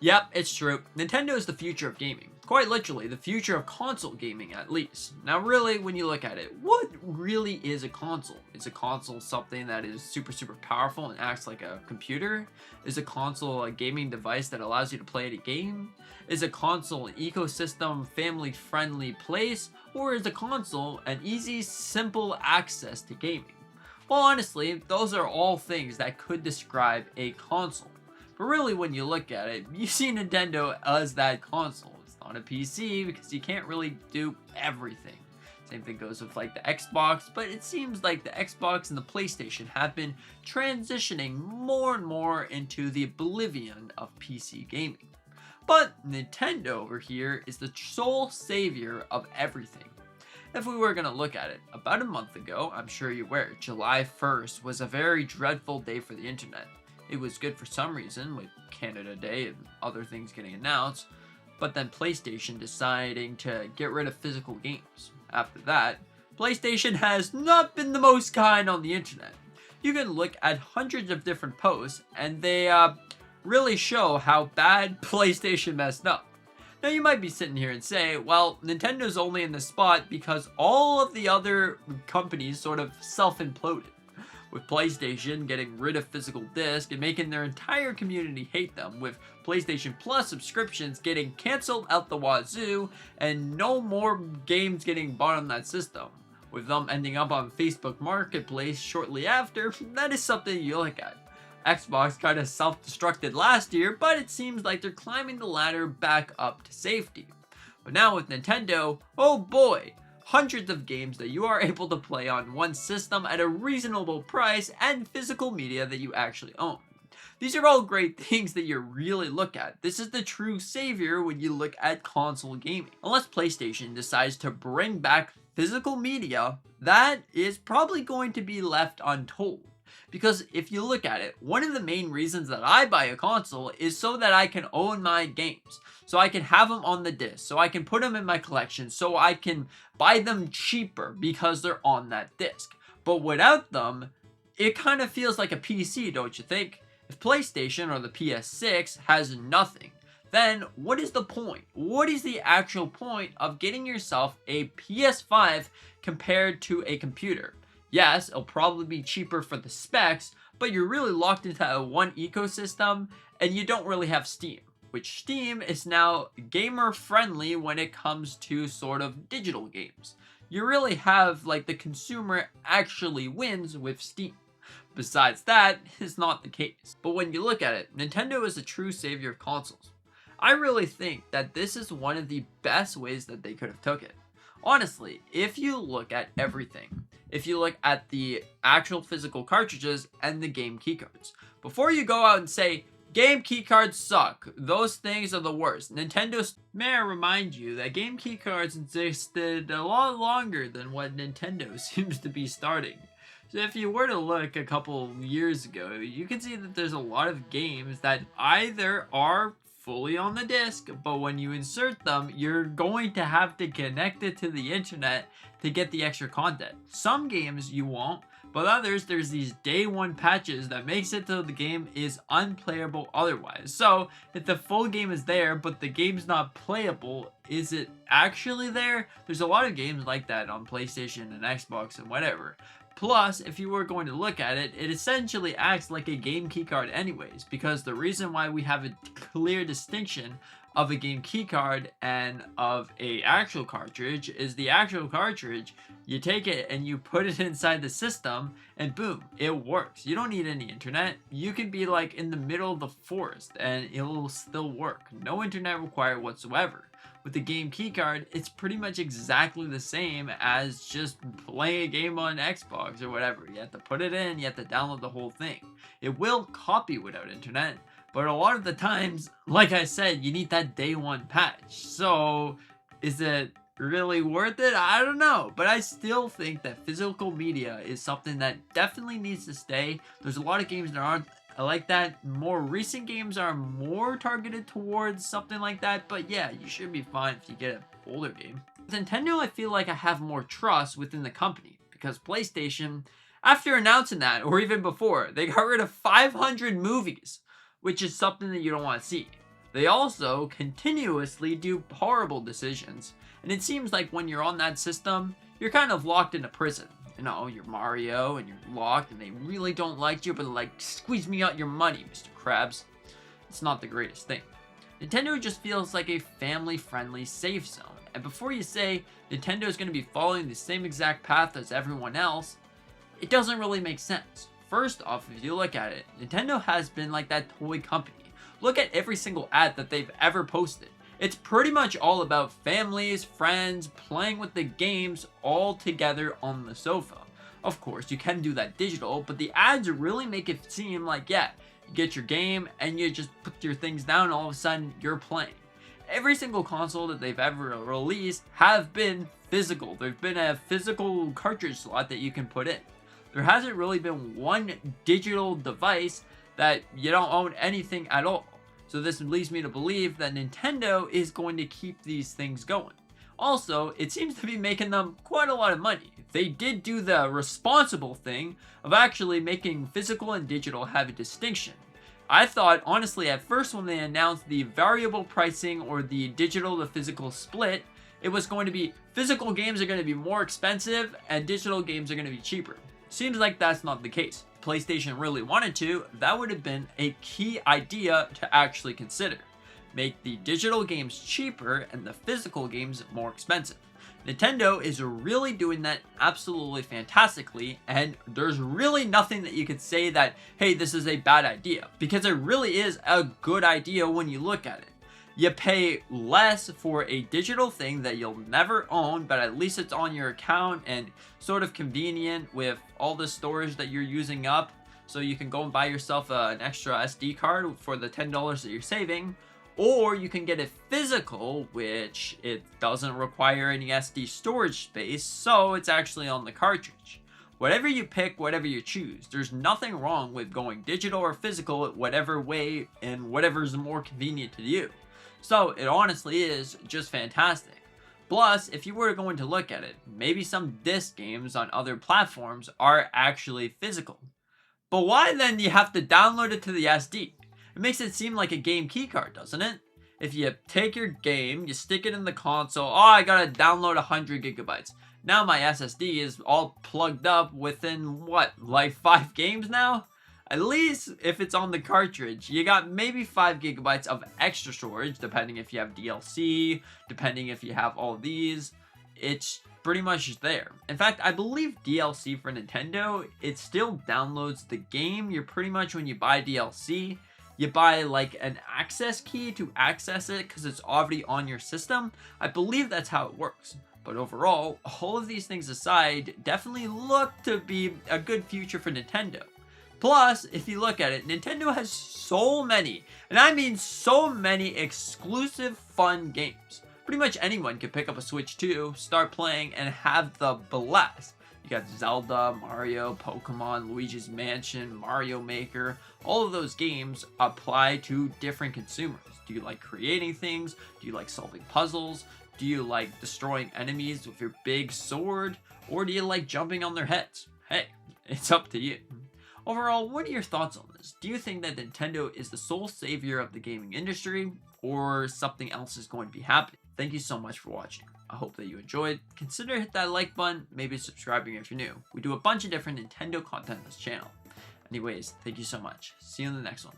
Yep, it's true. Nintendo is the future of gaming. Quite literally, the future of console gaming at least. Now really, when you look at it, what really is a console? Is a console something that is super powerful and acts like a computer? Is a console a gaming device that allows you to play a game? Is a console an ecosystem, family-friendly place? Or is a console an easy, simple access to gaming? Well, honestly, those are all things that could describe a console. But really, when you look at it, you see Nintendo as that console. It's not a PC because you can't really do everything. Same thing goes with like the Xbox, but it seems like the Xbox and the PlayStation have been transitioning more and more into the oblivion of PC gaming. But Nintendo over here is the sole savior of everything. If we were going to look at it, about a month ago, I'm sure you're aware, July 1st was a very dreadful day for the internet. It was good for some reason, with Canada Day and other things getting announced, but then PlayStation deciding to get rid of physical games. After that, PlayStation has not been the most kind on the internet. You can look at hundreds of different posts, and they really show how bad PlayStation messed up. Now you might be sitting here and say, well, Nintendo's only in this spot because all of the other companies sort of self-imploded, with PlayStation getting rid of physical disc and making their entire community hate them, with PlayStation Plus subscriptions getting cancelled out the wazoo and no more games getting bought on that system, with them ending up on Facebook Marketplace shortly after. That is something you look at. Xbox kind of self-destructed last year, but it seems like they're climbing the ladder back up to safety. But now with Nintendo, oh boy, hundreds of games that you are able to play on one system at a reasonable price and physical media that you actually own. These are all great things that you really look at. This is the true savior when you look at console gaming. Unless PlayStation decides to bring back physical media, that is probably going to be left untold. Because if you look at it, one of the main reasons that I buy a console is so that I can own my games. So I can have them on the disc, so I can put them in my collection, so I can buy them cheaper because they're on that disc. But without them, it kind of feels like a PC, don't you think? If PlayStation or the PS6 has nothing, then what is the point? What is the actual point of getting yourself a PS5 compared to a computer? Yes, it'll probably be cheaper for the specs, but you're really locked into one ecosystem and you don't really have Steam, which Steam is now gamer friendly when it comes to sort of digital games. You really have like the consumer actually wins with Steam. Besides that, it's not the case. But when you look at it, Nintendo is a true savior of consoles. I really think that this is one of the best ways that they could have took it. Honestly, if you look at everything, if you look at the actual physical cartridges and the game keycards, before you go out and say, game keycards suck, those things are the worst, may I remind you that game keycards existed a lot longer than what Nintendo seems to be starting. So if you were to look a couple years ago, you can see that there's a lot of games that either are fully on the disc, but when you insert them, you're going to have to connect it to the internet to get the extra content. Some games you won't, but others, there's these day one patches that makes it so the game is unplayable otherwise. So if the full game is there, but the game's not playable, is it actually there? There's a lot of games like that on PlayStation and Xbox and whatever. Plus, if you were going to look at it, it essentially acts like a game keycard anyways, because the reason why we have a clear distinction of a game keycard and of a actual cartridge is the actual cartridge, you take it and you put it inside the system and boom, it works. You don't need any internet. You can be like in the middle of the forest and it'll still work. No internet required whatsoever. With the game keycard, it's pretty much exactly the same as just playing a game on Xbox or whatever. You have to put it in, you have to download the whole thing. It will copy without internet, but a lot of the times, like I said, you need that day one patch. So, is it really worth it? I don't know, but I still think that physical media is something that definitely needs to stay. There's a lot of games that aren't like that. More recent games are more targeted towards something like that, but yeah, you should be fine if you get an older game. With Nintendo, I feel like I have more trust within the company, because PlayStation, after announcing that, or even before, they got rid of 500 movies, which is something that you don't want to see. They also continuously do horrible decisions, and it seems like when you're on that system, you're kind of locked in a prison. You know, you're Mario and you're locked and they really don't like you, but like, squeeze me out your money, Mr. Krabs. It's not the greatest thing. Nintendo just feels like a family-friendly safe zone, and before you say Nintendo is going to be following the same exact path as everyone else, it doesn't really make sense. First off, if you look at it, Nintendo has been like that toy company. Look at every single ad that they've ever posted. It's pretty much all about families, friends, playing with the games all together on the sofa. Of course, you can do that digital, but the ads really make it seem like, yeah, you get your game and you just put your things down and all of a sudden you're playing. Every single console that they've ever released have been physical. There's been a physical cartridge slot that you can put in. There hasn't really been one digital device that you don't own anything at all. So this leads me to believe that Nintendo is going to keep these things going. Also, it seems to be making them quite a lot of money. They did do the responsible thing of actually making physical and digital have a distinction. I thought, honestly, at first when they announced the variable pricing or the digital to physical split, it was going to be physical games are going to be more expensive and digital games are going to be cheaper. Seems like that's not the case. If PlayStation really wanted to, that would have been a key idea to actually consider. Make the digital games cheaper and the physical games more expensive. Nintendo is really doing that absolutely fantastically, and there's really nothing that you could say that, hey, this is a bad idea, because it really is a good idea when you look at it. You pay less for a digital thing that you'll never own, but at least it's on your account and sort of convenient with all the storage that you're using up, so you can go and buy yourself an extra SD card for the $10 that you're saving. Or you can get it physical, which it doesn't require any SD storage space, so it's actually on the cartridge. Whatever you pick, whatever you choose, there's nothing wrong with going digital or physical whatever way and whatever's more convenient to you. So it honestly is just fantastic. Plus, if you were going to look at it, maybe some disc games on other platforms are actually physical. But why then do you have to download it to the SD? It makes it seem like a game keycard, doesn't it? If you take your game, you stick it in the console, oh, I gotta download 100 gigabytes. Now my SSD is all plugged up within, what, like 5 games now? At least if it's on the cartridge, you got maybe 5 gigabytes of extra storage, depending if you have DLC, depending if you have all these. It's pretty much there. In fact, I believe DLC for Nintendo, it still downloads the game. You're pretty much, when you buy DLC, you buy like an access key to access it because it's already on your system. I believe that's how it works. But overall, all of these things aside, definitely look to be a good future for Nintendo. Plus, if you look at it, Nintendo has so many, and I mean so many exclusive fun games. Pretty much anyone can pick up a Switch 2, start playing, and have the blast. You got Zelda, Mario, Pokémon, Luigi's Mansion, Mario Maker. All of those games apply to different consumers. Do you like creating things? Do you like solving puzzles? Do you like destroying enemies with your big sword? Or do you like jumping on their heads? Hey, it's up to you. Overall, what are your thoughts on this? Do you think that Nintendo is the sole savior of the gaming industry, or something else is going to be happening? Thank you so much for watching. I hope that you enjoyed. Consider hit that like button, maybe subscribing if you're new. We do a bunch of different Nintendo content on this channel. Anyways, thank you so much. See you in the next one.